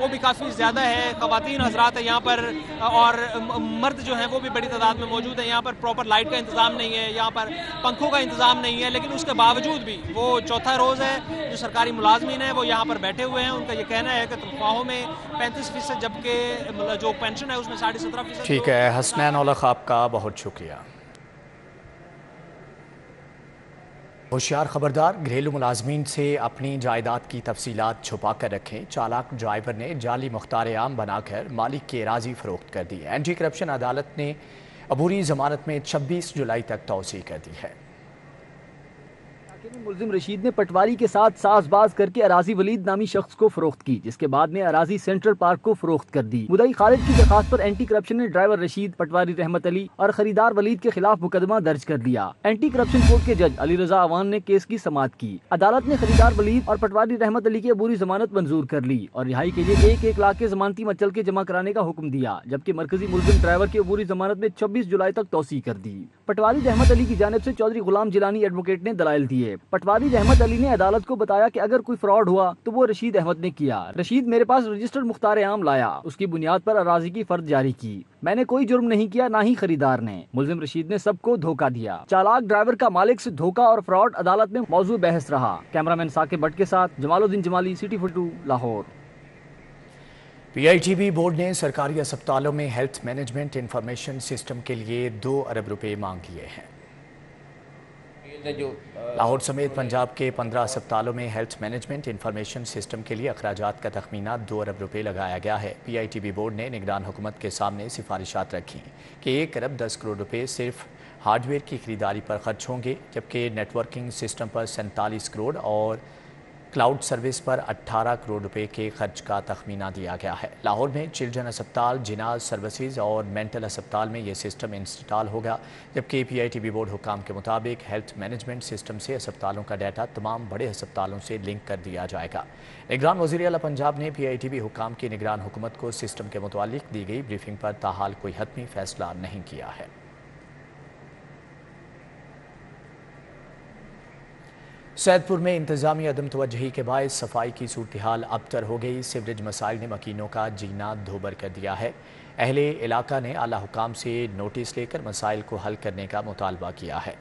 وہ بھی کافی زیادہ ہے. خواتین حضرات ہیں یہاں پر اور مرد جو ہیں وہ بھی بڑی تعداد میں موجود ہیں. یہاں پر پراپر لائٹ کا انتظام نہیں ہے, یہاں پر پنکھوں کا انتظام نہیں ہے, لیکن اس کے باوجود بھی وہ چوتھا روز ہے. جو سرکاری ملازمین ہیں وہ یہاں پر بیٹھے ہوئے ہیں. ان کا یہ کہنا ہے کہ تنخواہوں میں 35%, جبکہ جو پینشن ہے اس میں 17.5%. ٹھیک ہے حسنین اولخ, آپ کا بہت شکریہ. ہوشیار خبردار, گھریلو ملازمین سے اپنی جائیداد کی تفصیلات چھپا کر رکھیں. چالاک ڈرائیور نے جعلی مختار عام بنا کر مالک کی اراضی فروخت کر دی. اینٹی کرپشن عدالت نے عبوری ضمانت میں 26 جولائی تک توسیع کر دی ہے. ملزم رشید نے پٹواری کے ساتھ ساز باز کر کے اراضی ولید نامی شخص کو فروخت کی, جس کے بعد میں اراضی سینٹرل پارک کو فروخت کر دی. مدعی خالد کی درخواست پر اینٹی کرپشن نے ڈرائیور رشید, پٹواری رحمت علی اور خریدار ولید کے خلاف مقدمہ درج کر دیا. اینٹی کرپشن کورٹ کے جج علی رضا اوان نے کیس کی سماعت کی. عدالت نے خریدار ولید اور پٹواری رحمت علی کی عبوری ضمانت منظور کر لی اور رہائی کے لیے 1 لاکھ کے ضمانتی مچل کے جمع کرانے کا حکم دیا, جبکہ مرکزی ملزم ڈرائیور کی عبوری ضمانت میں 26 جولائی تک توسیع کر دی. پٹواری رحمت علی کی جانب سے چودھری غلام جیلانی ایڈوکیٹ نے دلائل دیے. پٹواری رحمت علی نے عدالت کو بتایا کہ اگر کوئی فراڈ ہوا تو وہ رشید احمد نے کیا. رشید میرے پاس رجسٹرڈ مختار عام لایا, اس کی بنیاد پر اراضی کی فرد جاری کی. میں نے کوئی جرم نہیں کیا, نہ ہی خریدار نے. ملزم رشید نے سب کو دھوکہ دیا. چالاک ڈرائیور کا مالک سے دھوکہ اور فراڈ عدالت میں موضوع بحث رہا. کیمرامین ثاقب بٹ کے ساتھ Jamaluddin Jamali, city 42 Lahore. P I T B board نے سرکاری اسپتالوں میں ہیلتھ مینجمنٹ انفارمیشن سسٹم کے لیے 2 ارب روپے مانگ لیے ہیں. لاہور سمیت پنجاب کے 15 اسپتالوں میں ہیلتھ مینجمنٹ انفارمیشن سسٹم کے لیے اخراجات کا تخمینہ 2 ارب روپے لگایا گیا ہے. پی آئی ٹی بی بورڈ نے نگران حکومت کے سامنے سفارشات رکھی کہ 1 ارب 10 کروڑ روپے صرف ہارڈ ویئر کی خریداری پر خرچ ہوں گے, جبکہ نیٹ ورکنگ سسٹم پر 47 کروڑ اور کلاؤڈ سروس پر 18 کروڑ روپے کے خرچ کا تخمینہ دیا گیا ہے. لاہور میں چلڈرن اسپتال, جناز سروسز اور مینٹل اسپتال میں یہ سسٹم انسٹال ہوگا, جبکہ پی آئی ٹی بی بورڈ حکام کے مطابق ہیلتھ مینجمنٹ سسٹم سے اسپتالوں کا ڈیٹا تمام بڑے اسپتالوں سے لنک کر دیا جائے گا. نگران وزیر اعلیٰ پنجاب نے پی آئی ٹی بی حکام کی نگران حکومت کو سسٹم کے متعلق دی گئی بریفنگ پر تاحال کوئی حتمی فیصلہ نہیں کیا ہے. سید پور میں انتظامی عدم توجہی کے باعث صفائی کی صورتحال ابتر ہو گئی. سیوریج مسائل نے مکینوں کا جینا دھوبر کر دیا ہے. اہل علاقہ نے اعلیٰ حکام سے نوٹس لے کر مسائل کو حل کرنے کا مطالبہ کیا ہے.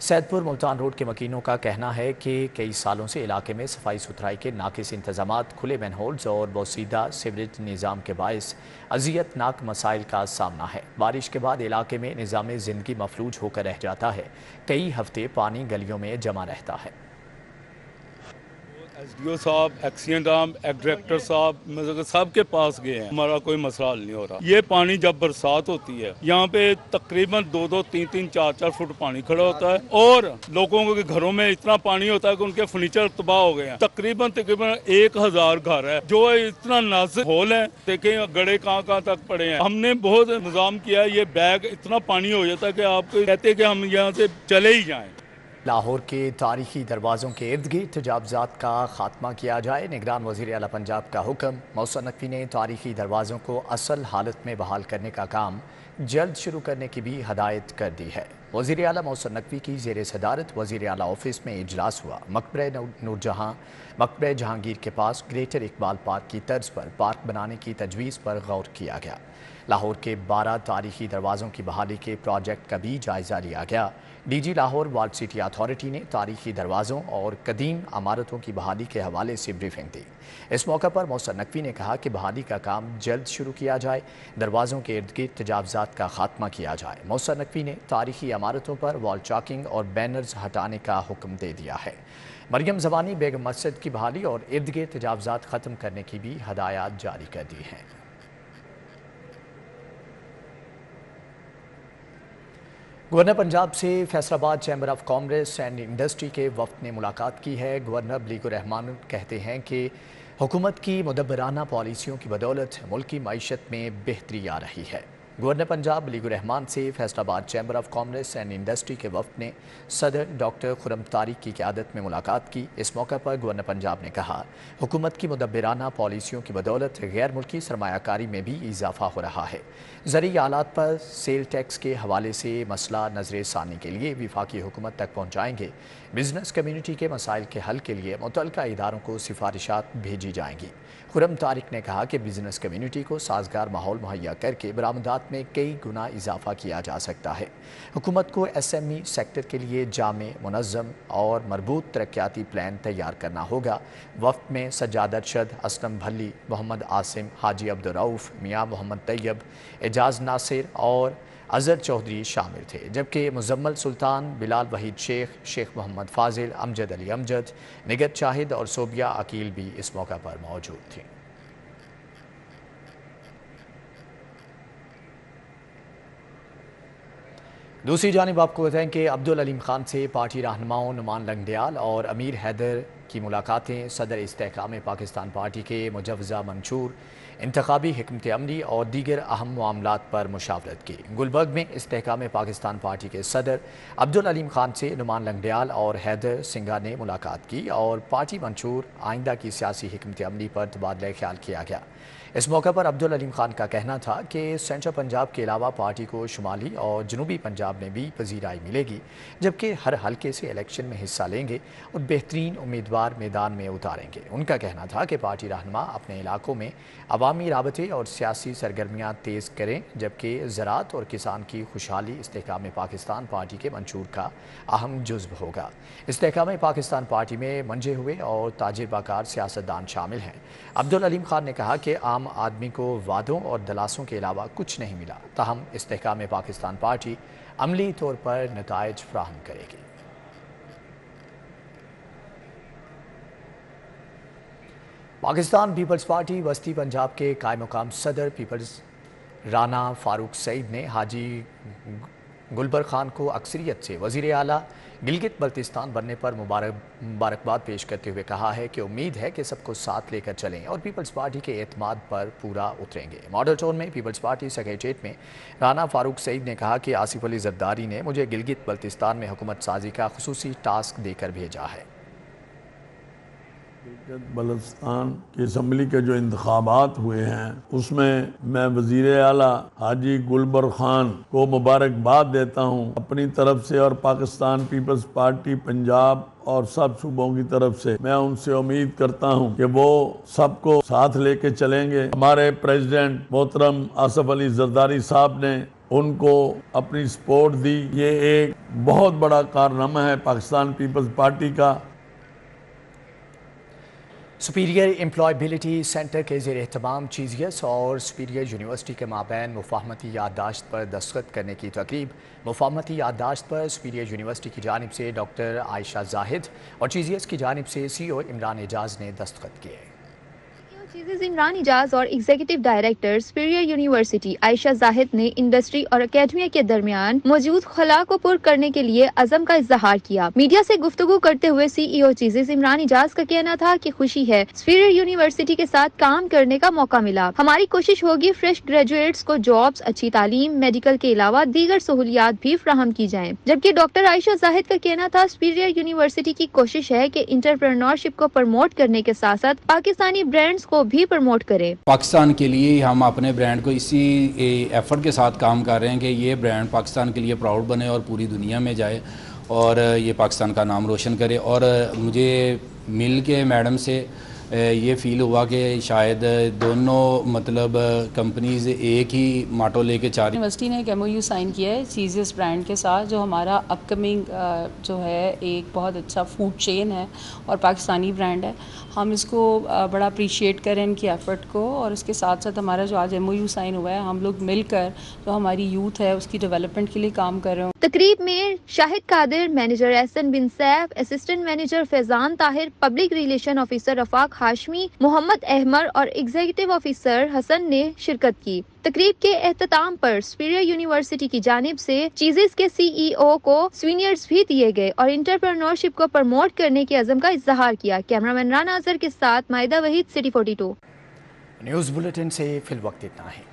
سید پور ملتان روڈ کے مکینوں کا کہنا ہے کہ کئی سالوں سے علاقے میں صفائی ستھرائی کے ناقص انتظامات, کھلے مین ہولز اور بوسیدہ سیوریج نظام کے باعث اذیت ناک مسائل کا سامنا ہے. بارش کے بعد علاقے میں نظام زندگی مفلوج ہو کر رہ جاتا ہے. کئی ہفتے پانی گلیوں میں جمع رہتا ہے. ایس ڈی او صاحب, ایکسیڈنٹ عام, ایک ڈائریکٹر صاحب سب کے پاس گئے ہیں, ہمارا کوئی مسئلہ حل نہیں ہو رہا. یہ پانی جب برسات ہوتی ہے یہاں پہ تقریباً 2-2, 3-3, 4-4 فٹ پانی کھڑا ہوتا ہے اور لوگوں کے گھروں میں اتنا پانی ہوتا ہے کہ ان کے فرنیچر تباہ ہو گئے ہیں. تقریباً 1000 گھر ہے جو اتنا نازک ہول ہے, دیکھیں گڑے کہاں تک پڑے ہیں. ہم نے بہت انتظام کیا, یہ بیگ اتنا پانی ہو جاتا ہے کہ آپ کو کہتے ہیں کہ ہم یہاں سے چلے ہی جائیں. لاہور کے تاریخی دروازوں کے ارد گرد تجاوزات کا خاتمہ کیا جائے. نگران وزیر اعلیٰ پنجاب کا حکم. محسن نقوی نے تاریخی دروازوں کو اصل حالت میں بحال کرنے کا کام جلد شروع کرنے کی بھی ہدایت کر دی ہے. وزیر اعلیٰ محسن نقوی کی زیر صدارت وزیر اعلیٰ آفس میں اجلاس ہوا. مقبرہ نور جہاں, مقبرہ جہانگیر کے پاس گریٹر اقبال پارک کی طرز پر پارک بنانے کی تجویز پر غور کیا گیا. لاہور کے 12 تاریخی دروازوں کی بحالی کے پروجیکٹ کا بھی جائزہ لیا گیا. D G Lahore walled city authority نے تاریخی دروازوں اور قدیم عمارتوں کی بحالی کے حوالے سے بریفنگ دی. اس موقع پر محسن نقوی نے کہا کہ بحالی کا کام جلد شروع کیا جائے, دروازوں کے ارد گرد تجاوزات کا خاتمہ کیا جائے. محسن نقوی نے تاریخی عمارتوں پر وال چاکنگ اور بینرز ہٹانے کا حکم دے دیا ہے. مریم زبانی بیگم مسجد کی بحالی اور ارد گرد تجاوزات ختم کرنے کی بھی ہدایات جاری کر دی ہیں. گورنر پنجاب سے فیصل آباد chamber of commerce and industry کے وفد نے ملاقات کی ہے. گورنر بلیگ الرحمان کہتے ہیں کہ حکومت کی مدبرانہ پالیسیوں کی بدولت ملکی معیشت میں بہتری آ رہی ہے. گورنر پنجاب ولی الرحمان سے فیصل آباد chamber of commerce and industry کے وفد نے صدر ڈاکٹر خرم طارق کی قیادت میں ملاقات کی۔ اس موقع پر گورنر پنجاب نے کہا حکومت کی مدبرانہ پالیسیوں کی بدولت غیر ملکی سرمایہ کاری میں بھی اضافہ ہو رہا ہے۔ زرعی آلات پر سیل ٹیکس کے حوالے سے مسئلہ نظر ثانی کے لیے وفاقی حکومت تک پہنچائیں گے۔ بزنس کمیونٹی کے مسائل کے حل کے لیے متعلقہ اداروں کو سفارشات بھیجی جائیں گی۔ خرم طارق نے کہا کہ بزنس کمیونٹی کو سازگار ماحول مہیا کر کے برآمدات میں کئی گنا اضافہ کیا جا سکتا ہے۔ حکومت کو ایس ایم ای سیکٹر کے لیے جامع، منظم اور مربوط ترقیاتی پلان تیار کرنا ہوگا۔ وفد میں سجاد ارشد، اسلم بھلی، محمد عاصم، حاجی عبدالرؤف، میاں محمد طیب، اعجاز ناصر اور اظہر چودھری شامل تھے، جبکہ مزمل سلطان، بلال وحید شیخ، شیخ محمد فاضل، امجد علی امجد، نگت شاہد اور صوبیہ عقیل بھی اس موقع پر موجود تھیں۔ دوسری جانب آپ کو بتائیں کہ عبدالعلیم خان سے پارٹی رہنماؤں نعمان لنگڑیال اور امیر حیدر کی ملاقاتیں صدر استحکام پاکستان پارٹی کے مجوزہ منشور، انتخابی حکمت عملی اور دیگر اہم معاملات پر مشاورت کی۔ گلبرگ میں استحکام پاکستان پارٹی کے صدر عبدالعلیم خان سے نعمان لنگڑیال اور حیدر سنگھا نے ملاقات کی اور پارٹی منشور آئندہ کی سیاسی حکمت عملی پر تبادلہ خیال کیا گیا۔ اس موقع پر عبدالعلیم خان کا کہنا تھا کہ سینٹرل پنجاب کے علاوہ پارٹی کو شمالی اور جنوبی پنجاب میں بھی پذیرائی ملے گی، جبکہ ہر حلقے سے الیکشن میں حصہ لیں گے اور بہترین امیدوار میدان میں اتاریں گے۔ ان کا کہنا تھا کہ پارٹی رہنما اپنے علاقوں میں عوامی رابطے اور سیاسی سرگرمیاں تیز کریں، جبکہ زراعت اور کسان کی خوشحالی استحکام پاکستان پارٹی کے منشور کا اہم جزو ہوگا۔ استحکام پاکستان پارٹی میں منجے ہوئے اور تجربہ کار سیاستدان شامل ہیں۔ عبدالعلیم خان نے کہا کہ عام آدمی کو وعدوں اور دلاسوں کے علاوہ کچھ نہیں ملا، تاہم استحکام پاکستان پارٹی عملی طور پر نتائج فراہم کرے گی۔ پاکستان پیپلز پارٹی وسطی پنجاب کے قائم مقام صدر پیپلز رانا فاروق سعید نے حاجی گلبر خان کو اکثریت سے وزیر اعلیٰ گلگت بلتستان بننے پر مبارکباد پیش کرتے ہوئے کہا ہے کہ امید ہے کہ سب کو ساتھ لے کر چلیں اور پیپلز پارٹی کے اعتماد پر پورا اتریں گے۔ ماڈل ٹاؤن میں پیپلز پارٹی سیکریٹریٹ میں رانا فاروق سعید نے کہا کہ آصف علی زرداری نے مجھے گلگت بلتستان میں حکومت سازی کا خصوصی ٹاسک دے کر بھیجا ہے۔ گلگت بلتستان کی اسمبلی کے جو انتخابات ہوئے ہیں اس میں وزیر اعلیٰ حاجی گلبر خان کو مبارکباد دیتا ہوں اپنی طرف سے اور پاکستان پیپلز پارٹی پنجاب اور سب صوبوں کی طرف سے۔ میں ان سے امید کرتا ہوں کہ وہ سب کو ساتھ لے کے چلیں گے۔ ہمارے پریزیڈنٹ محترم آصف علی زرداری صاحب نے ان کو اپنی سپورٹ دی۔ یہ ایک بہت بڑا کارنامہ ہے پاکستان پیپلز پارٹی کا۔ سپیریئر امپلائیبلٹی سینٹر کے زیر اہتمام چیزیس اور سپیریئر یونیورسٹی کے مابین مفاہمتی یادداشت پر دستخط کرنے کی تقریب۔ مفاہمتی یادداشت پر سپیریئر یونیورسٹی کی جانب سے ڈاکٹر عائشہ زاہد اور چیزیس کی جانب سے سی او عمران اعجاز نے دستخط کیے۔ چیزز عمران اعجاز اور ایگزیکٹو ڈائریکٹر سپیریئر یونیورسٹی عائشہ زاہد نے انڈسٹری اور اکیڈمیا کے درمیان موجود خلا کو پر کرنے کے لیے عزم کا اظہار کیا۔ میڈیا سے گفتگو کرتے ہوئے سی ای او چیزز عمران اعجاز کا کہنا تھا کہ خوشی ہے سپیریئر یونیورسٹی کے ساتھ کام کرنے کا موقع ملا۔ ہماری کوشش ہوگی فریش گریجویٹس کو جابس، اچھی تعلیم، میڈیکل کے علاوہ دیگر سہولیات بھی فراہم کی جائیں۔ جبکہ ڈاکٹر عائشہ زاہد کا کہنا تھا سپیریئر یونیورسٹی کی کوشش ہے کہ انٹرپرینورشپ کو پروموٹ کرنے کے ساتھ ساتھ پاکستانی برانڈز کو بھی پروموٹ کریں۔ پاکستان کے لیے ہم اپنے برانڈ کو اسی ایفرٹ کے ساتھ کام کر رہے ہیں کہ یہ برانڈ پاکستان کے لیے پراؤڈ بنے اور پوری دنیا میں جائے اور یہ پاکستان کا نام روشن کرے۔ اور مجھے مل کے میڈم سے یہ فیل ہوا کہ شاید دونوں مطلب کمپنیز ایک ہی ماٹو لے کے چار۔ یونیورسٹی نے ایک ایم او یو سائن کیا ہے چیزیس برانڈ کے ساتھ، جو ہمارا اپ کمنگ جو ہے ایک بہت اچھا فوڈ چین ہے اور پاکستانی برانڈ ہے۔ ہم اس کو بڑا اپریشیٹ کریں ان کی ایفرٹ کو، اور اس کے ساتھ ساتھ ہمارا جو آج ایم او یو سائن ہوا ہے ہم لوگ مل کر جو ہماری یوتھ ہے اس کی ڈیولپمنٹ کے لیے کام کر رہے ہوں۔ تقریب میں Shahid Qadir, manager Ahsan bin Saif, assistant manager Faizan Tahir, public relation officer Rafaq Hashmi, Muhammad Ahmar اور ایگزیکٹو آفیسر حسن نے شرکت کی۔ تقریب کے اختتام پر سپیریئر یونیورسٹی کی جانب سے چیزز کے سی ای او کو سوینئرز بھی دیے گئے اور انٹرپرینورشپ کو پروموٹ کرنے کے عزم کا اظہار کیا۔ کیمرہ مین رانا اظہر کے ساتھ مائدہ وحید، سٹی 42۔ نیوز بلیٹن سے فی الوقت اتنا ہے۔